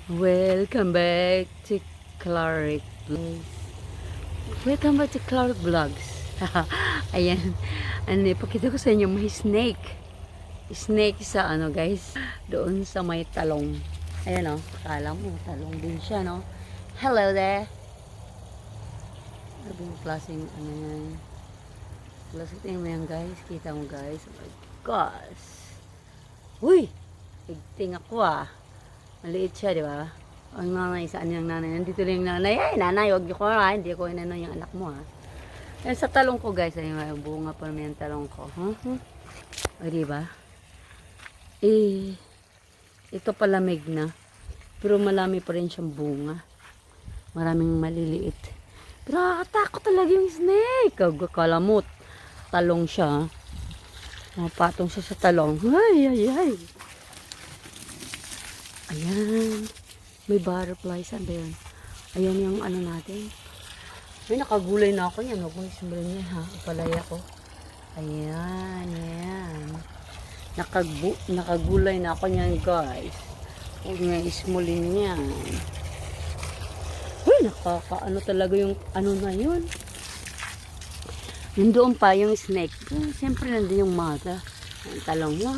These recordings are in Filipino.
Welcome back to Clark Vlogs. Welcome back to Clark Vlogs. Ayan. Ipakita ko sa inyo may snake. Snake sa guys. Doon sa may talong. Ayan akala mo talong din siya Hello there. Ano yung klaseng yan? Klaseng tingin mo yan guys. Kita mo guys. Oh my gosh. Uy! Igting ako Maliit siya, di ba? Ang nanay, saan yung nanay? Nandito lang yung nanay. Ay, nanay, huwag niyo ko hindi ko inano yung anak mo Sa talong ko guys, ay bunga pa naman yung talong ko. O, di ba? Ito palamig na. Pero malami pa rin siyang bunga. Maraming maliliit. Pero nakakatakot talaga yung snake. Kalamot. Talong siya. Mapatong siya sa talong. Ay. Ayan. May butterfly. Saan ba yun? Ayan yung natin. May nakagulay na ako yan. Huwag mo isumbalin niya Ipalay ako. Ayan. Nakagulay na ako niyan guys. Huwag nga ismulin yan. Uy, nakakaano talaga yung na yun. Nandoon pa yung snake. Siyempre nandun yung mata. Ang talong mo.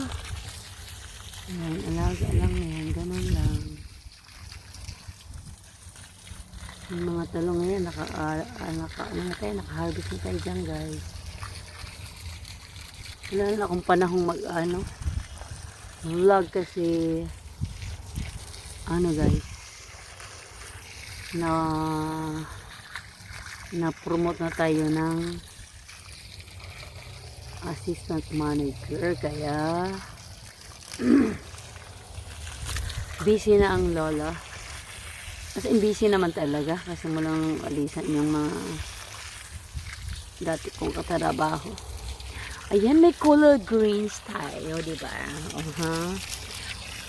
Ayan, alaga lang yan. Ganun lang. Yung mga talong ngayon, naka-harvest na tayo dyan, guys. Wala na akong panahong vlog kasi, guys, na-promote na tayo ng assistant manager, kaya, busy na ang lola. Kasi busy naman talaga kasi mulang alisan yung mga dati kong katrabaho. Ayan, may color greens tayo, diba?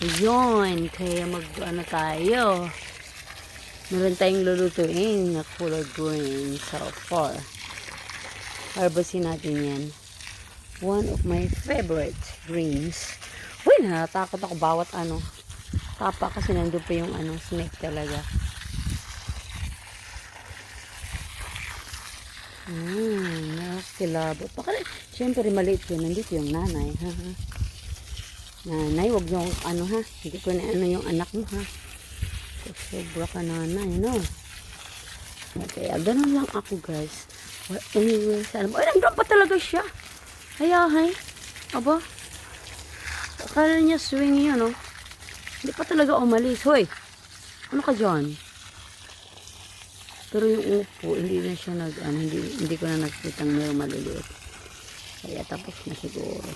Ayun, kaya tayo. Meron tayong lulutuin na color green so far. Harvestin natin yan. One of my favorite greens. Uy, natatakot ako bawat tapa kasi nandun pa yung snake talaga. Nakakilabo. Siyempre maliit yun. Nandito yung nanay. Nanay, wag yung hindi ko na yung anak mo Sobra ka nanay, Kaya ganun lang ako guys. Anyway, sana mo. Ay, nandun pa talaga siya. Hay. Aba. Akala niya swing yun, Hindi pa talaga umalis. Hoy! Ano ka dyan? Pero yung upo, hindi na siya hindi ko na nakikita ng maliliit. Kaya tapos na siguro.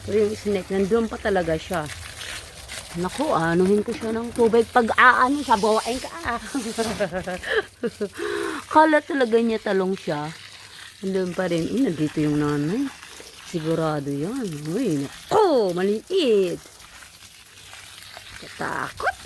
Pero yung snake, nandun pa talaga siya. Naku, anuhin ko siya ng tubig. Pag siya, bawain ka. Kala talaga niya talong siya. Nandun pa rin. Nandito yung nanay. Sigurado yan. Uy, naku, maliit. Takot.